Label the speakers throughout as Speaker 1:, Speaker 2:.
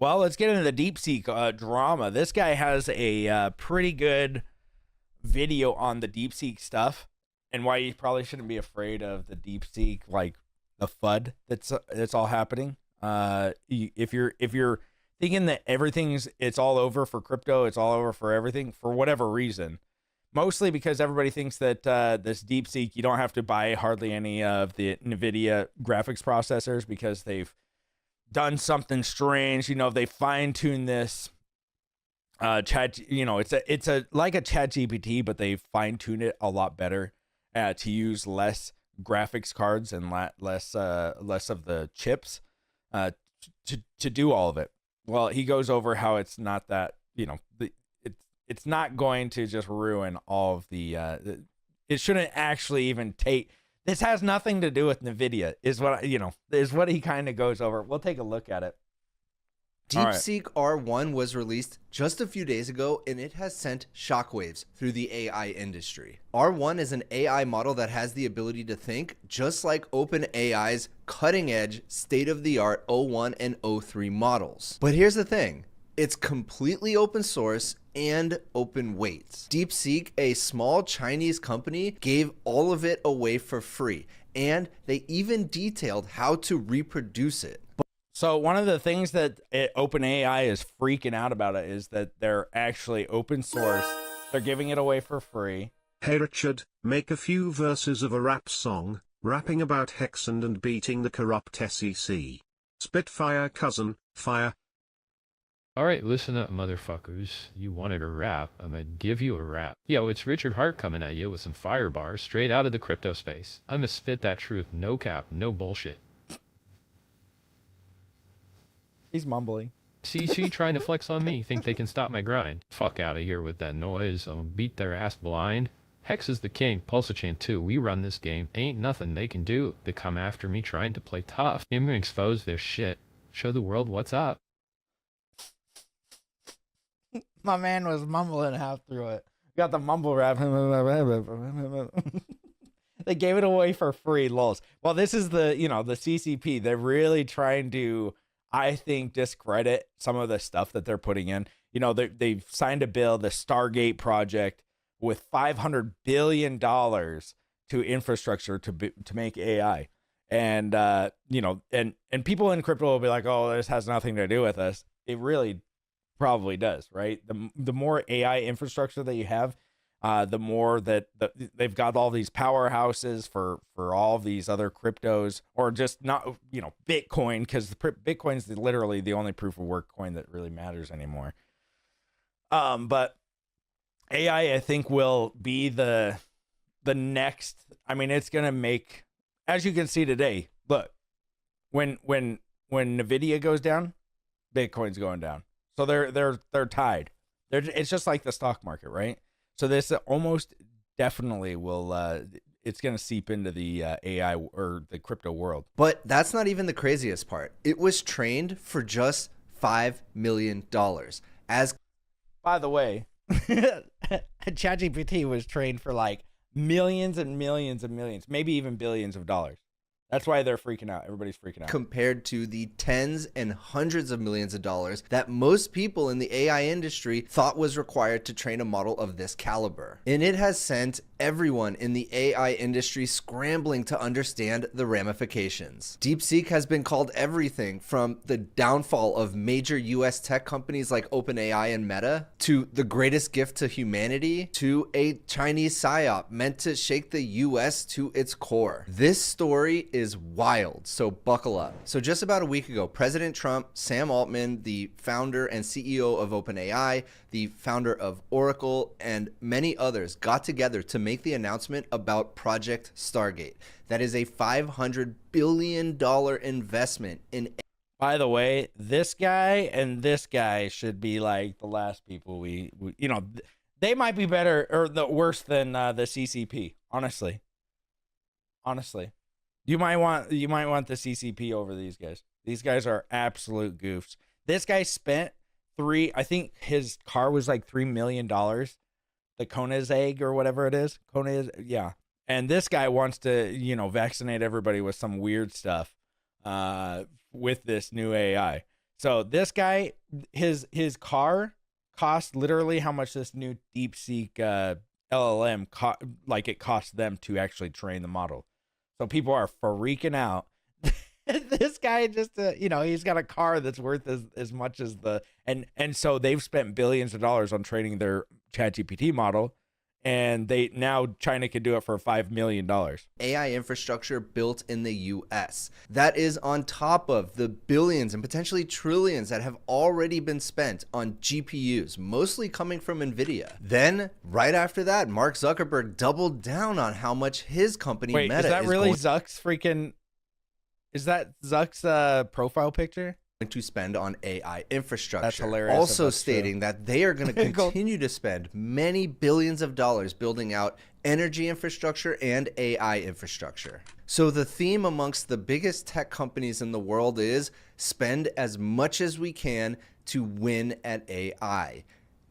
Speaker 1: Well, let's get into the DeepSeek drama. This guy has a pretty good video on the DeepSeek stuff and why you probably shouldn't be afraid of the DeepSeek, like the FUD that's all happening. If you're thinking that it's all over for crypto, it's all over for everything for whatever reason, mostly because everybody thinks that this DeepSeek, you don't have to buy hardly any of the NVIDIA graphics processors because they've done something strange. They fine-tuned this chat. It's a like a chat GPT, but they fine-tuned it a lot better to use less graphics cards and less of the chips to do all of it. Well, he goes over how it's not that, it's not going to just ruin all of it shouldn't actually even take. This has nothing to do with NVIDIA, is what he kind of goes over. We'll take a look at it.
Speaker 2: DeepSeek R1 was released just a few days ago, and it has sent shockwaves through the AI industry. R1 is an AI model that has the ability to think just like OpenAI's cutting-edge, state-of-the-art O1 and O3 models. But here's the thing. It's completely open source and open weights. DeepSeek, a small Chinese company, gave all of it away for free, and they even detailed how to reproduce it.
Speaker 1: So one of the things that OpenAI is freaking out about it is that they're actually open source. They're giving it away for free.
Speaker 3: Hey Richard, make a few verses of a rap song, rapping about Hexand and beating the corrupt SEC. Spitfire cousin, fire.
Speaker 4: Alright, listen up, motherfuckers. You wanted a rap, I'm gonna give you a rap. Yo, it's Richard Hart coming at you with some fire bars straight out of the crypto space. I'm gonna spit that truth, no cap, no bullshit.
Speaker 1: He's mumbling.
Speaker 4: CC trying to flex on me, think they can stop my grind. Fuck out of here with that noise, I'll beat their ass blind. Hex is the king, Pulsachain too, we run this game. Ain't nothing they can do. They come after me trying to play tough. I'm gonna expose their shit. Show the world what's up.
Speaker 1: My man was mumbling half through it. Got the mumble rap. They gave it away for free, lols. Well, this is the CCP. They're really trying to, I think, discredit some of the stuff that they're putting in. They've signed a bill, the Stargate project, with $500 billion to infrastructure to make AI. And, and people in crypto will be like, oh, this has nothing to do with us. It really probably does, right? The more AI infrastructure that you have, the more that they've got all these powerhouses for all of these other cryptos, or just not, Bitcoin, because Bitcoin's literally the only proof of work coin that really matters anymore. But AI, I think, will be the next. I mean, it's gonna make, as you can see today. Look, when NVIDIA goes down, Bitcoin's going down. So they're tied. It's just like the stock market, right? So this almost definitely will. It's going to seep into the AI or the crypto world.
Speaker 2: But that's not even the craziest part. It was trained for just $5 million.
Speaker 1: By the way, ChatGPT was trained for like millions and millions and millions, maybe even billions of dollars. That's why they're freaking out. Everybody's freaking out.
Speaker 2: Compared to the tens and hundreds of millions of dollars that most people in the AI industry thought was required to train a model of this caliber. And it has sent everyone in the AI industry scrambling to understand the ramifications. DeepSeek has been called everything from the downfall of major US tech companies like OpenAI and Meta, to the greatest gift to humanity, to a Chinese psyop meant to shake the US to its core. This story is wild, so buckle up. So just about a week ago, President Trump, Sam Altman, the founder and CEO of OpenAI, the founder of Oracle, and many others got together to make the announcement about Project Stargate. That is a $500 billion investment in.
Speaker 1: By the way, this guy and this guy should be like the last people we they might be better or worse than the CCP. Honestly. You might want the CCP over these guys. These guys are absolute goofs. This guy spent I think his car was like $3 million. The Koenigsegg or whatever it is. Yeah. And this guy wants to, vaccinate everybody with some weird stuff with this new AI. So this guy, his car cost literally how much this new DeepSeek LLM like it cost them to actually train the model. So people are freaking out. This guy just he's got a car that's worth as much as and so they've spent billions of dollars on training their ChatGPT model, and now China could do it for $5 million.
Speaker 2: AI infrastructure built in the US. That is on top of the billions and potentially trillions that have already been spent on GPUs, mostly coming from NVIDIA. Then, right after that, Mark Zuckerberg doubled down on how much his company Meta
Speaker 1: is that really
Speaker 2: going
Speaker 1: Zuck's freaking... Is that Zuck's profile picture?
Speaker 2: to spend on AI infrastructure.
Speaker 1: That's hilarious.
Speaker 2: Also stating that they are going to continue to spend many billions of dollars building out energy infrastructure and AI infrastructure. So the theme amongst the biggest tech companies in the world is spend as much as we can to win at AI.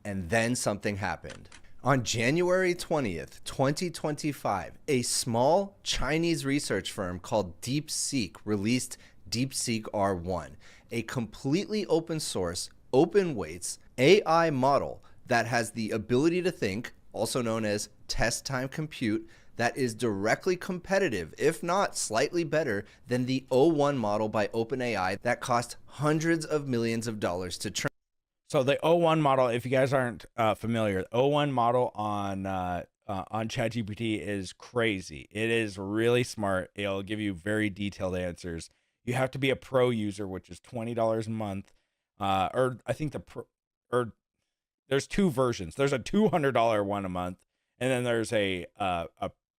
Speaker 2: And then something happened. On January 20th, 2025, a small Chinese research firm called DeepSeek released DeepSeek R1, a completely open source, open weights AI model that has the ability to think, also known as test time compute, that is directly competitive, if not slightly better, than the O1 model by OpenAI that cost hundreds of millions of dollars to train.
Speaker 1: So the O1 model, if you guys aren't familiar, the O1 model on ChatGPT is crazy. It is really smart. It'll give you very detailed answers. You have to be a pro user, which is $20 a month. Or I think there's two versions. There's a $200 one a month, and then there's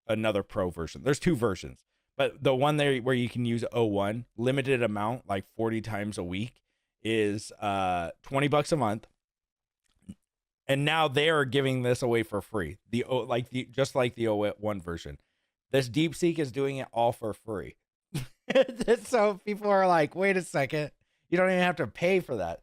Speaker 1: another pro version. There's two versions, but the one there where you can use O1 limited amount, like 40 times a week, is $20 a month. And now they are giving this away for free. Just like the O1 version. This DeepSeek is doing it all for free. So people are like, wait a second, you don't even have to pay for that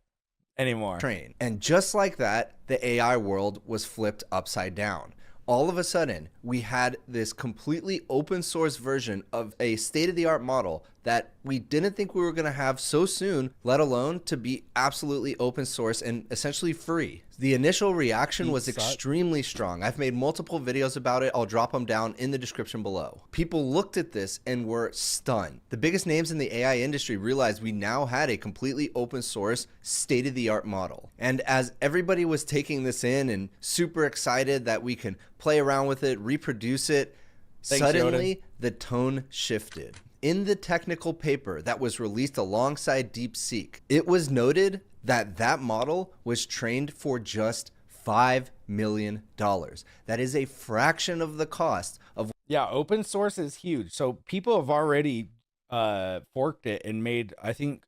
Speaker 1: anymore.
Speaker 2: Train. And just like that, the AI world was flipped upside down. All of a sudden, we had this completely open source version of a state-of-the-art model that we didn't think we were going to have so soon, let alone to be absolutely open source and essentially free. The initial reaction was extremely strong. I've made multiple videos about it. I'll drop them down in the description below. People looked at this and were stunned. The biggest names in the AI industry realized we now had a completely open source, state-of-the-art model. And as everybody was taking this in and super excited that we can play around with it, reproduce it, suddenly the tone shifted. In the technical paper that was released alongside DeepSeek, it was noted that that model was trained for just $5 million. That is a fraction of the cost of...
Speaker 1: Yeah, open source is huge. So people have already forked it and made, I think,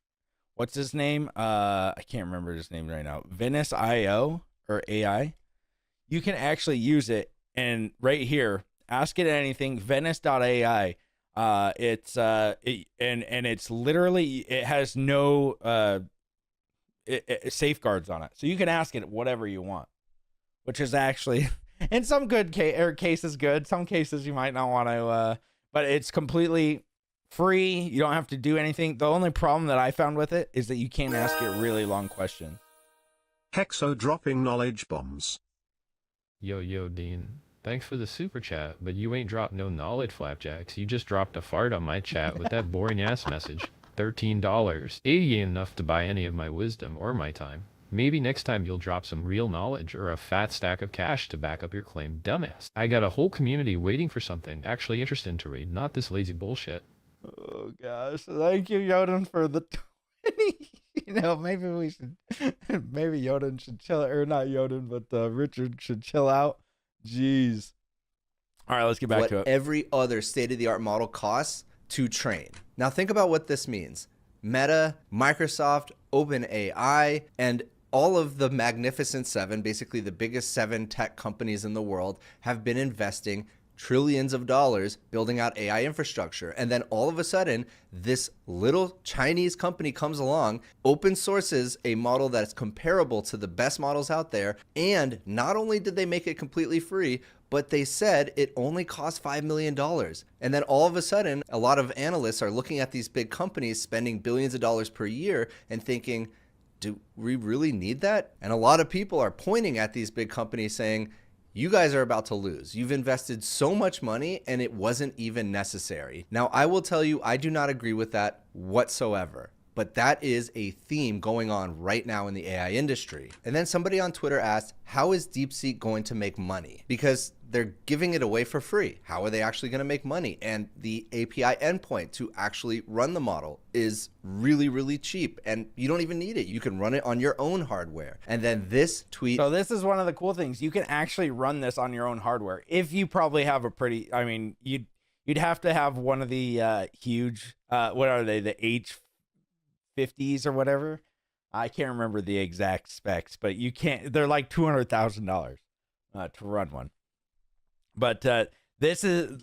Speaker 1: what's his name? I can't remember his name right now. Venice.io or AI. You can actually use it, and right here, ask it anything, Venice.ai. It's literally, it has no safeguards on it, so you can ask it whatever you want, which is actually in some good cases good. Some cases you might not want to, but it's completely free. You don't have to do anything. The only problem that I found with it is that you can't ask it really long questions.
Speaker 3: Hexo dropping knowledge bombs.
Speaker 4: Yo, Dean. Thanks for the super chat, but you ain't dropped no knowledge flapjacks. You just dropped a fart on my chat with that boring ass message. $13. $80 ain't enough to buy any of my wisdom or my time. Maybe next time you'll drop some real knowledge or a fat stack of cash to back up your claim, dumbass. I got a whole community waiting for something actually interesting to read, not this lazy bullshit.
Speaker 1: Oh gosh, thank you, Yoden, for the 20. Maybe we should, maybe Yoden should chill, or not Yoden, but Richard should chill out. Jeez. All right, let's get back to it.
Speaker 2: Every other state-of-the-art model costs to train. Now think about what this means. Meta, Microsoft, OpenAI, and all of the Magnificent Seven, basically the biggest 7 tech companies in the world, have been investing trillions of dollars building out AI infrastructure. And then all of a sudden, this little Chinese company comes along, open sources a model that's comparable to the best models out there. And not only did they make it completely free, but they said it only cost $5 million. And then all of a sudden, a lot of analysts are looking at these big companies spending billions of dollars per year and thinking, do we really need that? And a lot of people are pointing at these big companies saying, you guys are about to lose. You've invested so much money and it wasn't even necessary. Now, I will tell you, I do not agree with that whatsoever. But that is a theme going on right now in the AI industry. And then somebody on Twitter asked, how is DeepSeek going to make money? Because they're giving it away for free. How are they actually going to make money? And the API endpoint to actually run the model is really, really cheap. And you don't even need it. You can run it on your own hardware. And then this tweet.
Speaker 1: So this is one of the cool things. You can actually run this on your own hardware. If you probably have a pretty, I mean, you'd have to have one of the huge, what are they? The H50s or whatever. I can't remember the exact specs, but you can't, they're like $200,000 to run one. But this is,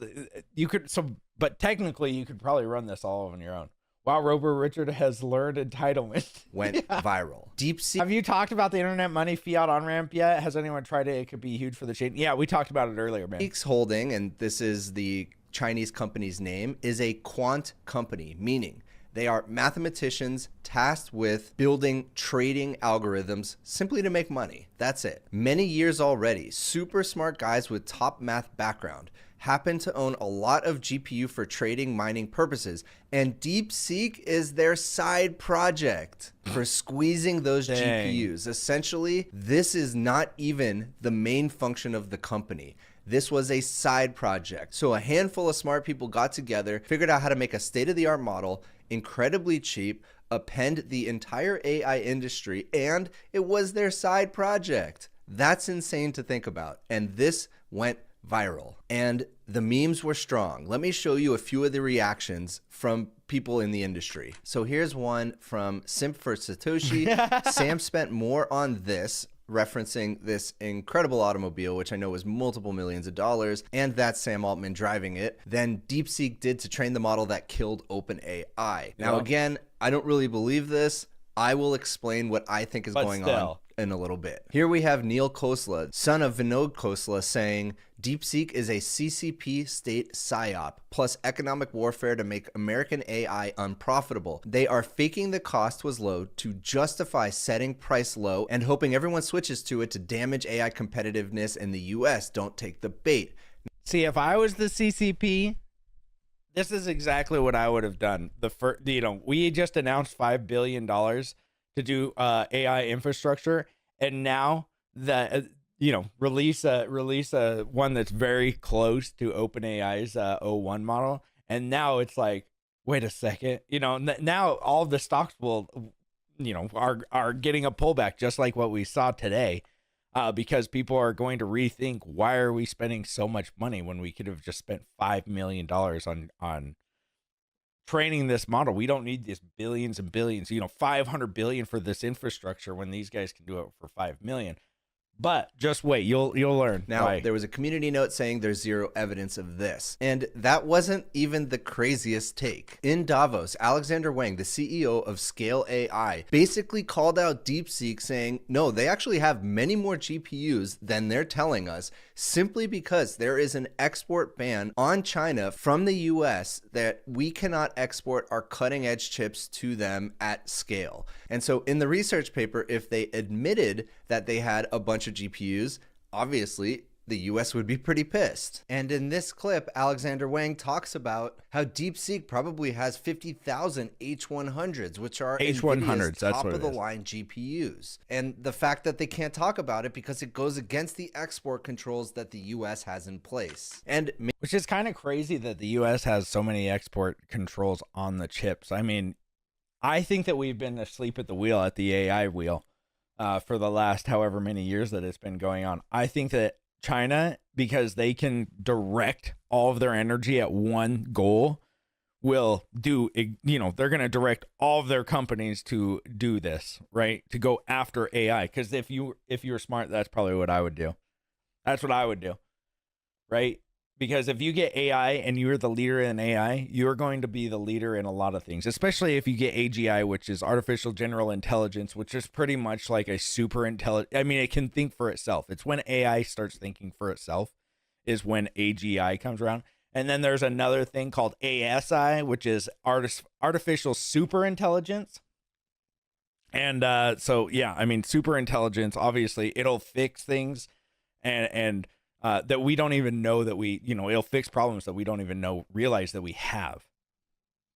Speaker 1: you could, so, but technically you could probably run this all on your own. Wow, Rover Richard has learned entitlement.
Speaker 2: Went viral. DeepSeek.
Speaker 1: Have you talked about the internet money fiat on-ramp yet? Has anyone tried it? It could be huge for the chain. Yeah, we talked about it earlier, man.
Speaker 2: DeepSeek's holding, and this is the Chinese company's name, is a quant company, meaning they are mathematicians tasked with building trading algorithms simply to make money. That's it. Many years already, super smart guys with top math background happen to own a lot of GPU for trading mining purposes, and DeepSeek is their side project for squeezing those GPUs. Essentially, this is not even the main function of the company. This was a side project. So a handful of smart people got together, figured out how to make a state-of-the-art model, incredibly cheap, append the entire AI industry, and it was their side project. That's insane to think about. And this went viral. And the memes were strong. Let me show you a few of the reactions from people in the industry. So here's one from Simp for Satoshi. Sam spent more on this, referencing this incredible automobile, which I know was multiple millions of dollars, and that's Sam Altman driving it, than DeepSeek did to train the model that killed OpenAI. Now, again, I don't really believe this. I will explain what I think is going on in a little bit. Here we have Neil Khosla, son of Vinod Khosla, saying, DeepSeek is a CCP state psyop, plus economic warfare to make American AI unprofitable. They are faking the cost was low to justify setting price low and hoping everyone switches to it to damage AI competitiveness in the US. Don't take the bait.
Speaker 1: See, if I was the CCP, this is exactly what I would have done. The first, we just announced $5 billion to do AI infrastructure, and now that release a one that's very close to OpenAI's O1 model, and now it's like, wait a second, now all the stocks will, are getting a pullback, just like what we saw today, because people are going to rethink, why are we spending so much money when we could have just spent $5 million on training this model? We don't need this billions and billions, 500 billion for this infrastructure when these guys can do it for 5 million. But just wait, you'll learn.
Speaker 2: Now, there was a community note saying there's zero evidence of this. And that wasn't even the craziest take. In Davos, Alexander Wang, the CEO of Scale AI, basically called out DeepSeek saying, no, they actually have many more GPUs than they're telling us, simply because there is an export ban on China from the US that we cannot export our cutting edge chips to them at scale. And so in the research paper, if they admitted that they had a bunch of GPUs, obviously the US would be pretty pissed. And in this clip, Alexander Wang talks about how DeepSeek probably has 50,000 H100s, which are NVIDIA's top of the line GPUs. And the fact that they can't talk about it because it goes against the export controls that the US has in place. And
Speaker 1: which is kind of crazy that the US has so many export controls on the chips. I mean, I think that we've been asleep at the wheel, at the AI wheel, for the last however many years that it's been going on. I think that China, because they can direct all of their energy at one goal, will do, they're going to direct all of their companies to do this, right? To go after AI. Because if you were smart, that's probably what I would do. That's what I would do, right? Because if you get AI and you're the leader in AI, you're going to be the leader in a lot of things, especially if you get AGI, which is artificial general intelligence, which is pretty much like a super intelligent. I mean, it can think for itself. It's when AI starts thinking for itself is when AGI comes around. And then there's another thing called ASI, which is artificial super intelligence. And so yeah, I mean, super intelligence, obviously it'll fix things and that we don't even know that we, it'll fix problems that we don't even realize that we have.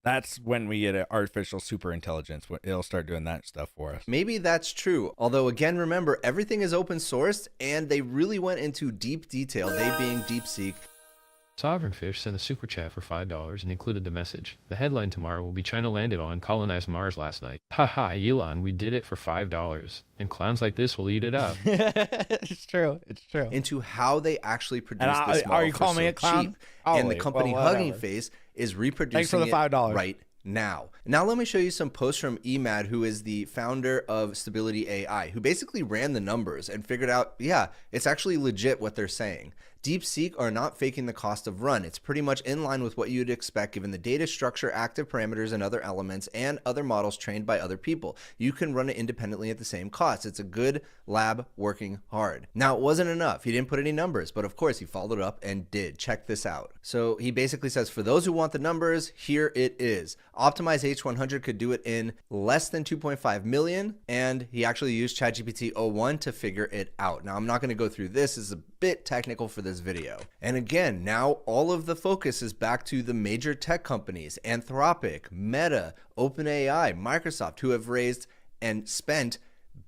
Speaker 1: That's when we get an artificial super intelligence. It'll start doing that stuff for us.
Speaker 2: Maybe that's true. Although again, remember, everything is open sourced and they really went into deep detail, they being DeepSeek.
Speaker 4: Sovereignfish sent a super chat for $5 and included the message. The headline tomorrow will be China landed on colonized Mars last night. Haha, Elon, we did it for $5. And clowns like this will eat it up.
Speaker 1: It's true. It's true.
Speaker 2: Into how they actually produce
Speaker 1: And
Speaker 2: this model
Speaker 1: are you
Speaker 2: for
Speaker 1: calling
Speaker 2: so
Speaker 1: me a clown?
Speaker 2: cheap. And the company
Speaker 1: Well,
Speaker 2: Hugging
Speaker 1: whatever.
Speaker 2: Face is
Speaker 1: Thanks for
Speaker 2: reproducing
Speaker 1: the
Speaker 2: it
Speaker 1: $5.
Speaker 2: right now. Now let me show you some posts from Emad, who is the founder of Stability AI, who basically ran the numbers and figured out, yeah, it's actually legit what they're saying. DeepSeek are not faking the cost of run. It's pretty much in line with what you'd expect given the data structure, active parameters, and other elements, and other models trained by other people. You can run it independently at the same cost. It's a good lab working hard. Now, it wasn't enough. He didn't put any numbers, but of course he followed up and did. Check this out. So he basically says, for those who want the numbers, here it is. Optimize H100 could do it in less than 2.5 million, and he actually used ChatGPT o1 to figure it out. Now, I'm not going to go through this. This is a bit technical for this video. And again, now all of the focus is back to the major tech companies, Anthropic, Meta, OpenAI, Microsoft, who have raised and spent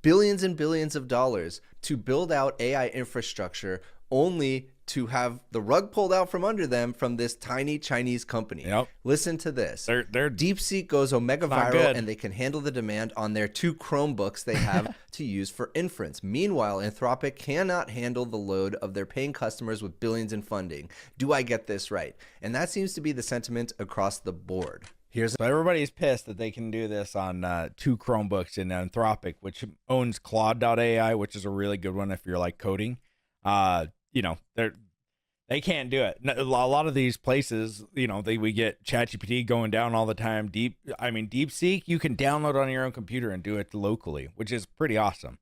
Speaker 2: billions and billions of dollars to build out AI infrastructure, only to have the rug pulled out from under them from this tiny Chinese company.
Speaker 1: Yep.
Speaker 2: Listen to this.
Speaker 1: They're
Speaker 2: DeepSeek goes omega
Speaker 1: not
Speaker 2: viral
Speaker 1: good.
Speaker 2: and they can handle the demand on their 2 Chromebooks they have to use for inference. Meanwhile, Anthropic cannot handle the load of their paying customers with billions in funding. Do I get this right? And that seems to be the sentiment across the board. Here's
Speaker 1: So everybody's pissed that they can do this on 2 Chromebooks in Anthropic, which owns Claude.ai, which is a really good one if you're like coding. They can't do it. A lot of these places, we get ChatGPT going down all the time. DeepSeek, you can download on your own computer and do it locally, which is pretty awesome.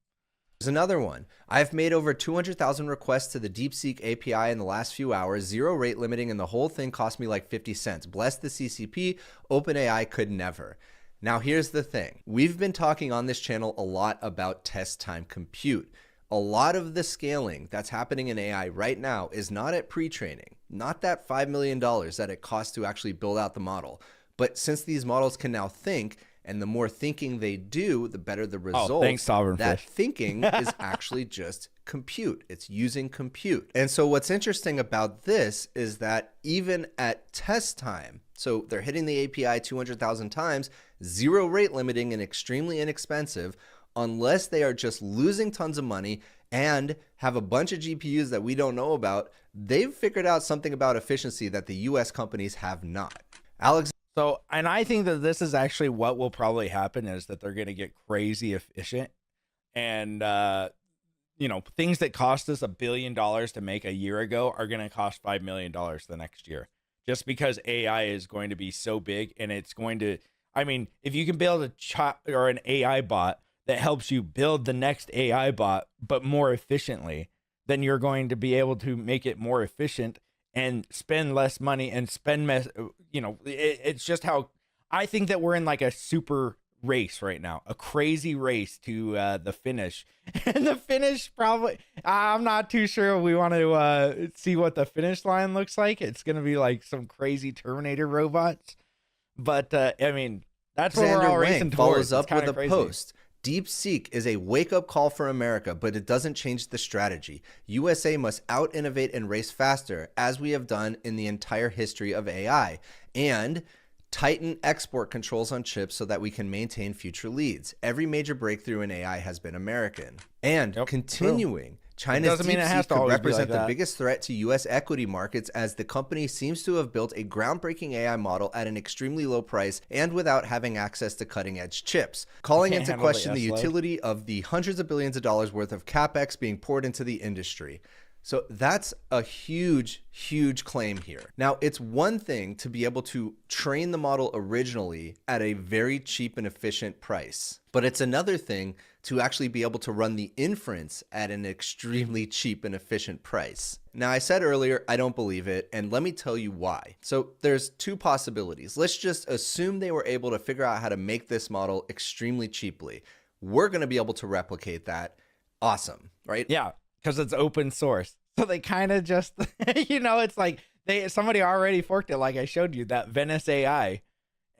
Speaker 2: Here's another one. I've made over 200,000 requests to the DeepSeek API in the last few hours, 0 rate limiting, and the whole thing cost me like 50 cents. Bless the CCP, OpenAI could never. Now here's the thing. We've been talking on this channel a lot about test time compute. A lot of the scaling that's happening in AI right now is not at pre-training, not that $5 million that it costs to actually build out the model. But since these models can now think, and the more thinking they do, the better the results.
Speaker 1: Thanks, Sovereign
Speaker 2: That
Speaker 1: Fish.
Speaker 2: thinking is actually just compute. It's using compute. And so what's interesting about this is that even at test time, so they're hitting the API 200,000 times, 0 rate limiting and extremely inexpensive, unless they are just losing tons of money and have a bunch of GPUs that we don't know about, they've figured out something about efficiency that the US companies have not. Alex.
Speaker 1: So, and I think that this is actually what will probably happen is that they're going to get crazy efficient. And, things that cost us $1 billion to make a year ago are going to cost $5 million the next year. Just because AI is going to be so big and it's going to, if you can build a chat or an AI bot that helps you build the next AI bot, but more efficiently, then you're going to be able to make it more efficient and spend less money and it's just how I think that we're in like a super race right now, a crazy race to the finish. And the finish probably, I'm not too sure we want to see what the finish line looks like. It's going to be like some crazy Terminator robots. But that's what we're all racing towards.
Speaker 2: Follows up
Speaker 1: It's kinda
Speaker 2: with a
Speaker 1: crazy.
Speaker 2: post. DeepSeek is a wake-up call for America, but it doesn't change the strategy. USA must out-innovate and race faster, as we have done in the entire history of AI, and tighten export controls on chips so that we can maintain future leads. Every major breakthrough in AI has been American. And continuing, China's
Speaker 1: doesn't mean it has
Speaker 2: DeepSeek
Speaker 1: to
Speaker 2: could
Speaker 1: always be
Speaker 2: represent
Speaker 1: like
Speaker 2: the
Speaker 1: that.
Speaker 2: biggest threat to U.S. equity markets, as the company seems to have built a groundbreaking AI model at an extremely low price and without having access to cutting-edge chips, calling
Speaker 1: Can't
Speaker 2: into
Speaker 1: handle the
Speaker 2: question the
Speaker 1: S-load.
Speaker 2: utility of the hundreds of billions of dollars worth of capex being poured into the industry. So that's a huge, huge claim here. Now, it's one thing to be able to train the model originally at a very cheap and efficient price, but it's another thing to actually be able to run the inference at an extremely cheap and efficient price. Now, I said earlier, I don't believe it, and let me tell you why. So there's 2 possibilities. Let's just assume they were able to figure out how to make this model extremely cheaply. we're going to be able to replicate that. Awesome, right?
Speaker 1: Yeah, because it's open source. So they kind of just, it's like somebody already forked it, like I showed you, that Venice AI.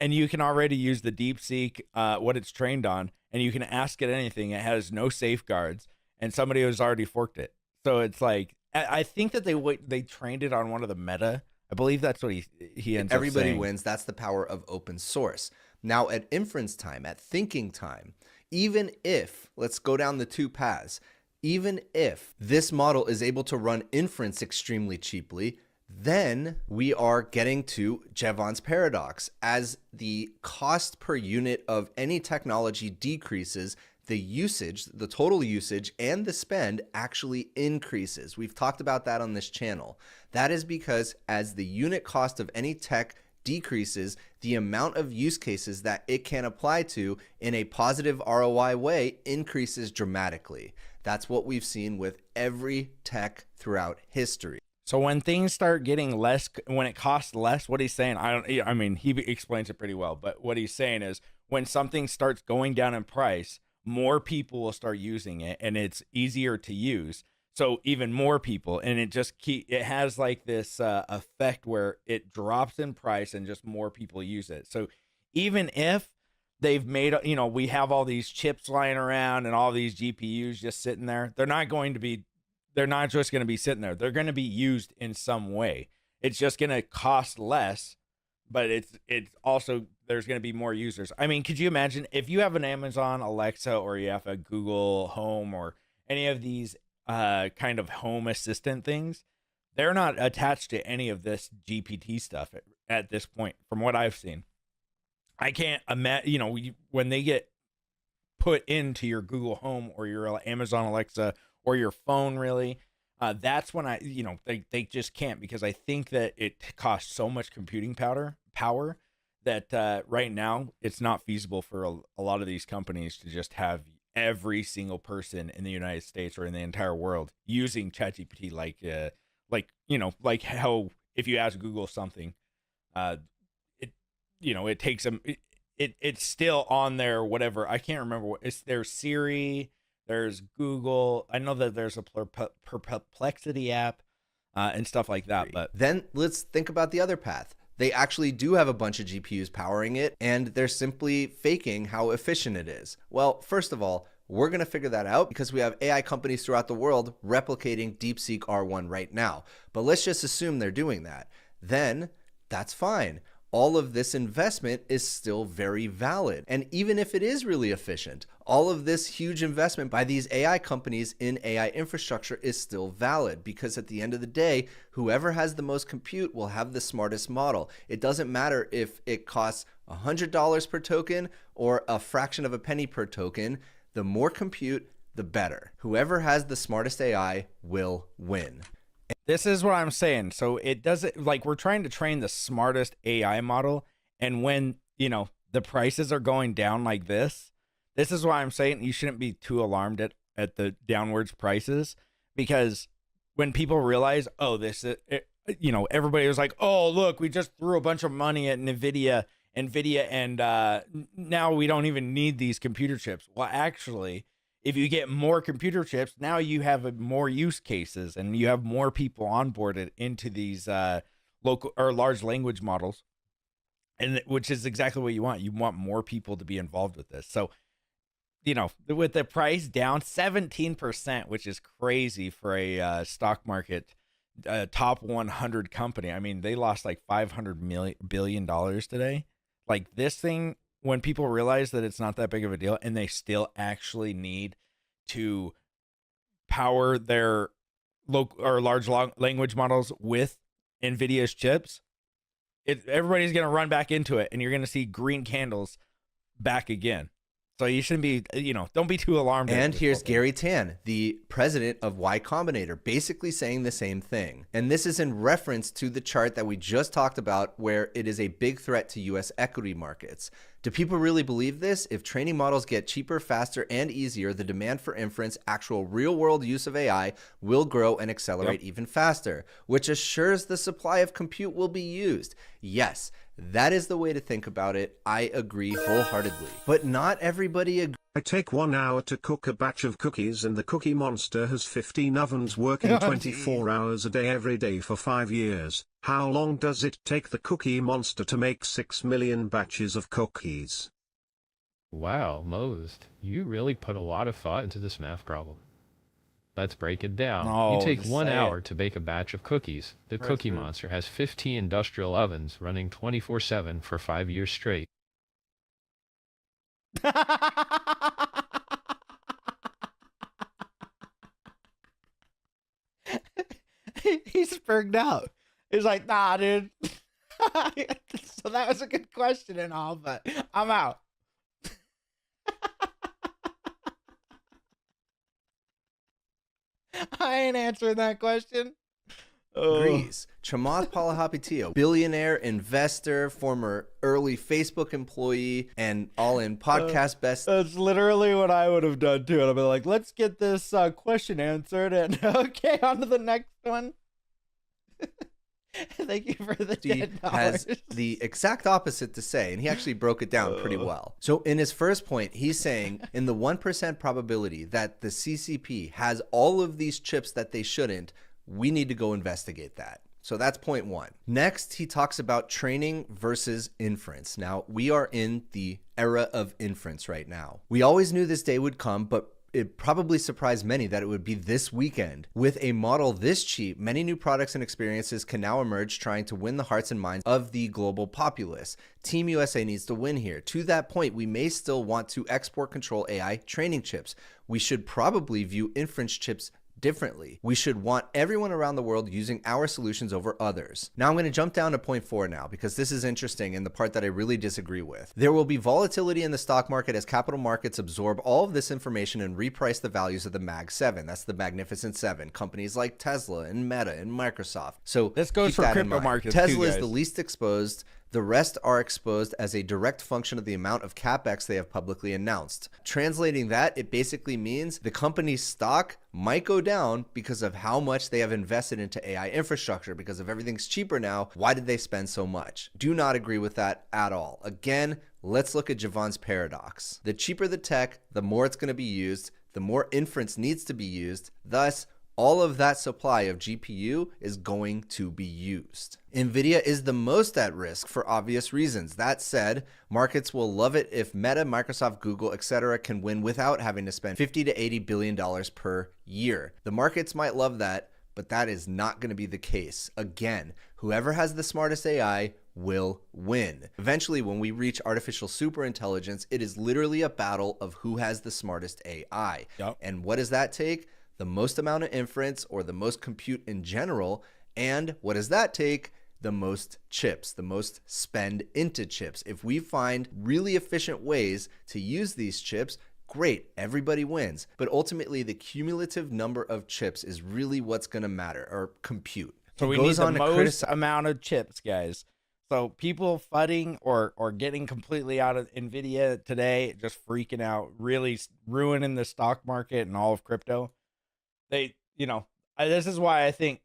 Speaker 1: And you can already use the DeepSeek, what it's trained on, and you can ask it anything. It has no safeguards, and somebody has already forked it. So it's like, I think that they trained it on one of the Meta. I believe that's what he ends up saying.
Speaker 2: Everybody wins. That's the power of open source. Now at inference time, at thinking time, even if, let's go down the two paths, even if this model is able to run inference extremely cheaply, then we are getting to Jevons paradox. As the cost per unit of any technology decreases, the usage, the total usage and the spend actually increases. We've talked about that on this channel. That is because as the unit cost of any tech decreases, the amount of use cases that it can apply to in a positive ROI way increases dramatically. That's what we've seen with every tech throughout history.
Speaker 1: So when things start getting less, when it costs less, what he's saying, I mean, he explains it pretty well, but what he's saying is when something starts going down in price, more people will start using it and it's easier to use. So even more people, and it has like this effect where it drops in price and just more people use it. So even if they've made, we have all these chips lying around and all these GPUs just sitting there, they're not just going to be sitting there. They're going to be used in some way. It's just going to cost less, but it's also, there's going to be more users. I mean, could you imagine if you have an Amazon Alexa or you have a Google Home or any of these kind of home assistant things? They're not attached to any of this GPT stuff at this point, from what I've seen. I can't imagine, when they get put into your Google Home or your Amazon Alexa or your phone, really, that's when they just can't, because I think that it costs so much computing power that right now it's not feasible for a lot of these companies to just have every single person in the United States or in the entire world using ChatGPT, like how if you ask Google something, it takes them. It's still on there. Whatever, I can't remember what it's. There's Siri. There's Google. I know that there's a Perplexity app and stuff like that. But
Speaker 2: then let's think about the other path. They actually do have a bunch of GPUs powering it, and they're simply faking how efficient it is. Well, first of all, we're going to figure that out because we have AI companies throughout the world replicating DeepSeek R1 right now. But let's just assume they're doing that. Then that's fine. All of this investment is still very valid. And even if it is really efficient, all of this huge investment by these AI companies in AI infrastructure is still valid, because at the end of the day, whoever has the most compute will have the smartest model. It doesn't matter if it costs $100 per token or a fraction of a penny per token. The more compute, the better. Whoever has the smartest AI will win.
Speaker 1: This is what I'm saying. So it doesn't, like, we're trying to train the smartest AI model. And when, the prices are going down like this is why I'm saying you shouldn't be too alarmed at the downwards prices, because when people realize, everybody was like, oh, look, we just threw a bunch of money at NVIDIA, and now we don't even need these computer chips. Well, actually, if you get more computer chips, now you have more use cases and you have more people onboarded into these local or large language models, and which is exactly what you want. You want more people to be involved with this. So, with the price down 17%, which is crazy for a stock market top 100 company. I mean, they lost like $500 billion today. Like, this thing, when people realize that it's not that big of a deal and they still actually need to power their local or large language models with NVIDIA's chips, everybody's going to run back into it, and you're going to see green candles back again. So you shouldn't be, don't be too alarmed.
Speaker 2: And here's Gary Tan, the president of Y Combinator, basically saying the same thing. And this is in reference to the chart that we just talked about, where it is a big threat to US equity markets. Do people really believe this? If training models get cheaper, faster, and easier, the demand for inference, actual real-world use of AI, will grow and accelerate even faster, which assures the supply of compute will be used. Yes, That is the way to think about it. I agree wholeheartedly. But not everybody agrees.
Speaker 3: I take 1 hour to cook a batch of cookies and the Cookie Monster has 15 ovens working 24 hours a day every day for 5 years. How long does it take the Cookie Monster to make 6 million batches of cookies?
Speaker 4: Wow, Most, you really put a lot of thought into this math problem. Let's break it down.
Speaker 1: No,
Speaker 4: you take
Speaker 1: just
Speaker 4: 1
Speaker 1: say
Speaker 4: hour
Speaker 1: it.
Speaker 4: to bake a batch of cookies. The
Speaker 1: Press
Speaker 4: Cookie
Speaker 1: through.
Speaker 4: Monster has 15 industrial ovens running 24/7 for 5 years straight.
Speaker 1: He's spurred out. He's like, nah, dude. So that was a good question and all, but I'm out. I ain't answering that question. Oh.
Speaker 2: Chamath Palihapitiya, billionaire, investor, former early Facebook employee, and all-in podcast best.
Speaker 1: That's literally what I would have done too. And I'd be like, let's get this question answered, and okay, on to the next one. Thank you for the $10.
Speaker 2: Has the exact opposite to say, and he actually broke it down pretty well. So in his first point, he's saying in the 1% probability that the CCP has all of these chips that they shouldn't, we need to go investigate that. So that's point one. Next, he talks about training versus inference. Now, we are in the era of inference right now. We always knew this day would come, but it probably surprised many that it would be this weekend. With a model this cheap, many new products and experiences can now emerge trying to win the hearts and minds of the global populace. Team USA needs to win here. To that point, we may still want to export control AI training chips. We should probably view inference chips differently. We should want everyone around the world using our solutions over others. Now I'm going to jump down to point 4 now, because this is interesting and the part that I really disagree with. There will be volatility in the stock market as capital markets absorb all of this information and reprice the values of the Mag 7. That's the Magnificent 7. Companies like Tesla and Meta and Microsoft. So
Speaker 1: this goes
Speaker 2: keep
Speaker 1: for
Speaker 2: that in
Speaker 1: crypto
Speaker 2: mind.
Speaker 1: markets
Speaker 2: Tesla
Speaker 1: too,
Speaker 2: is
Speaker 1: guys.
Speaker 2: the least exposed. The rest are exposed as a direct function of the amount of capex they have publicly announced. Translating that, it basically means the company's stock might go down because of how much they have invested into AI infrastructure. Because if everything's cheaper now, why did they spend so much? Do not agree with that at all. Again, let's look at Javon's paradox. The cheaper the tech, the more it's going to be used, the more inference needs to be used. Thus, all of that supply of GPU is going to be used. NVIDIA is the most at risk for obvious reasons. That said, markets will love it if Meta, Microsoft, Google, etc. can win without having to spend $50 to $80 billion per year. The markets might love that, but that is not going to be the case. Again, whoever has the smartest AI will win. Eventually, when we reach artificial superintelligence, it is literally a battle of who has the smartest AI.
Speaker 1: Yep.
Speaker 2: And what does that take? The most amount of inference, or the most compute in general. And what does that take? The most chips, the most spend into chips. If we find really efficient ways to use these chips, great, everybody wins. But ultimately, the cumulative number of chips is really what's going to matter, or compute.
Speaker 1: So we need the most amount of chips, guys. So people fudding or getting completely out of NVIDIA today, just freaking out, really ruining the stock market and all of crypto. They, this is why I think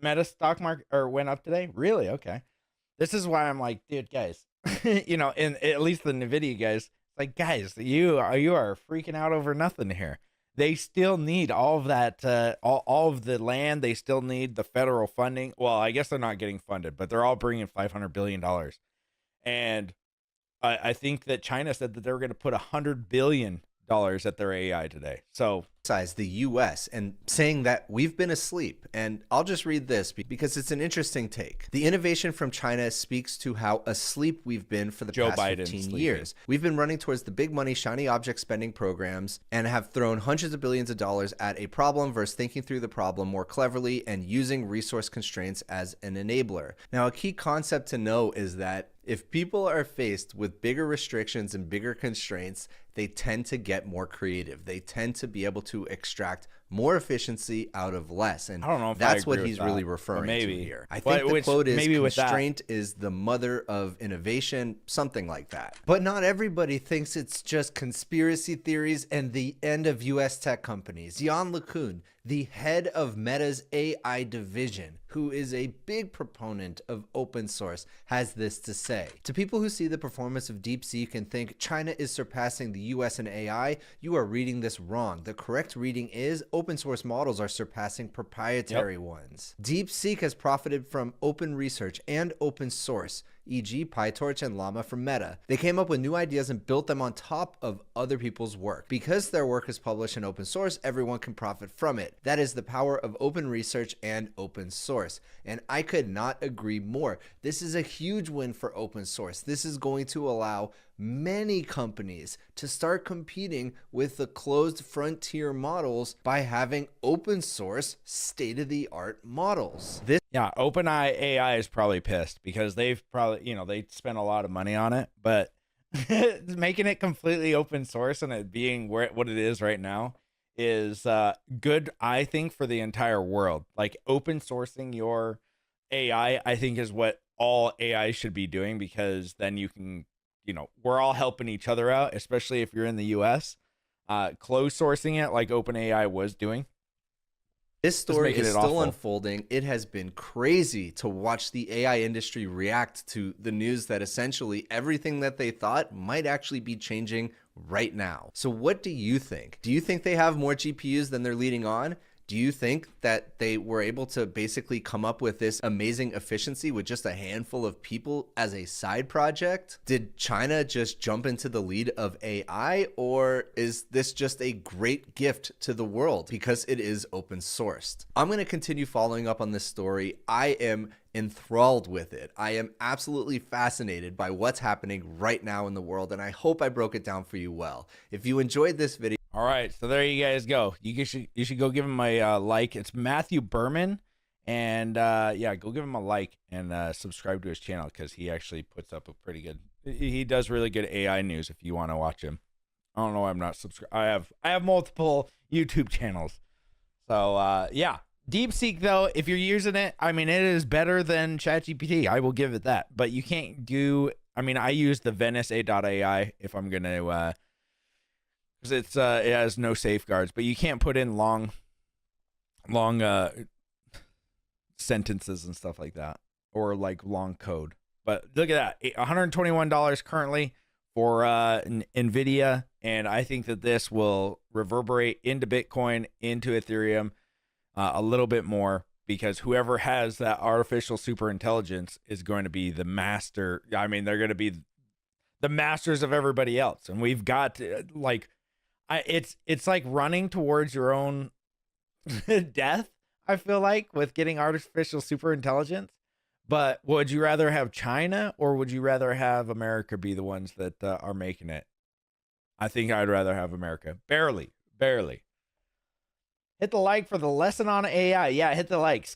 Speaker 1: Meta stock market went up today. Really? Okay. This is why I'm like, dude, guys, and at least the NVIDIA guys, like, guys, you are freaking out over nothing here. They still need all of that, all of the land. They still need the federal funding. Well, I guess they're not getting funded, but they're all bringing $500 billion. And I think that China said that they were going to put $100 billion at their AI today. So
Speaker 2: the US and saying that we've been asleep. And I'll just read this because it's an interesting take. The innovation from China speaks to how asleep we've been for the past 15 years. We've been running towards the big money, shiny object spending programs and have thrown hundreds of billions of dollars at a problem versus thinking through the problem more cleverly and using resource constraints as an enabler. Now, a key concept to know is that if people are faced with bigger restrictions and bigger constraints, they tend to get more creative. They tend to be able to extract more efficiency out of less. And
Speaker 1: I don't know if
Speaker 2: that's
Speaker 1: I
Speaker 2: what
Speaker 1: agree
Speaker 2: he's
Speaker 1: with
Speaker 2: really
Speaker 1: that,
Speaker 2: referring
Speaker 1: but maybe.
Speaker 2: to here. I
Speaker 1: But
Speaker 2: think the
Speaker 1: which-
Speaker 2: quote is
Speaker 1: maybe with that-
Speaker 2: constraint is the mother of innovation, something like that. But not everybody thinks it's just conspiracy theories and the end of US tech companies. Yann LeCun, the head of Meta's AI division, who is a big proponent of open source, has this to say. To people who see the performance of DeepSeek and think China is surpassing the US in AI, you are reading this wrong. The correct reading is open source models are surpassing proprietary ones. DeepSeek has profited from open research and open source, e.g. PyTorch and Llama from Meta. They came up with new ideas and built them on top of other people's work. Because their work is published in open source, everyone can profit from it. That is the power of open research and open source. And I could not agree more. This is a huge win for open source. This is going to allow many companies to start competing with the closed frontier models by having open source state-of-the-art models.
Speaker 1: Yeah, OpenAI AI is probably pissed because they've probably, they spent a lot of money on it, but making it completely open source and it being what it is right now is good, I think, for the entire world. Like open sourcing your AI, I think, is what all AI should be doing, because then you can, we're all helping each other out, especially if you're in the US. Closed sourcing it like OpenAI was doing.
Speaker 2: This story
Speaker 1: making
Speaker 2: is
Speaker 1: it
Speaker 2: still
Speaker 1: awful.
Speaker 2: unfolding. It has been crazy to watch the AI industry react to the news that essentially everything that they thought might actually be changing right now. So what do you think? Do you think they have more GPUs than they're leading on? Do you think that they were able to basically come up with this amazing efficiency with just a handful of people as a side project? Did China just jump into the lead of AI, or is this just a great gift to the world because it is open sourced? I'm going to continue following up on this story. I am enthralled with it. I am absolutely fascinated by what's happening right now in the world, and I hope I broke it down for you well. If you enjoyed this video,
Speaker 1: All right, so there you guys go. You should go give him a like. It's Matthew Berman, and yeah, go give him a like and subscribe to his channel, because he actually puts up a pretty good. He does really good AI news if you want to watch him. I don't know why I'm not subscribed. I have multiple YouTube channels, so yeah. DeepSeek, though, if you're using it, I mean, it is better than ChatGPT. I will give it that, but you can't do. I mean, I use the Venice AI if I'm gonna. Because it has no safeguards, but you can't put in long sentences and stuff like that, or like long code. But look at that, $121 currently for NVIDIA, and I think that this will reverberate into Bitcoin, into Ethereum a little bit more, because whoever has that artificial super intelligence is going to be the master. I mean, they're going to be the masters of everybody else, and we've got like. It's like running towards your own death, I feel like, with getting artificial super intelligence. But would you rather have China, or would you rather have America be the ones that are making it? I think I'd rather have America. Barely. Hit the like for the lesson on AI. Yeah, hit the likes.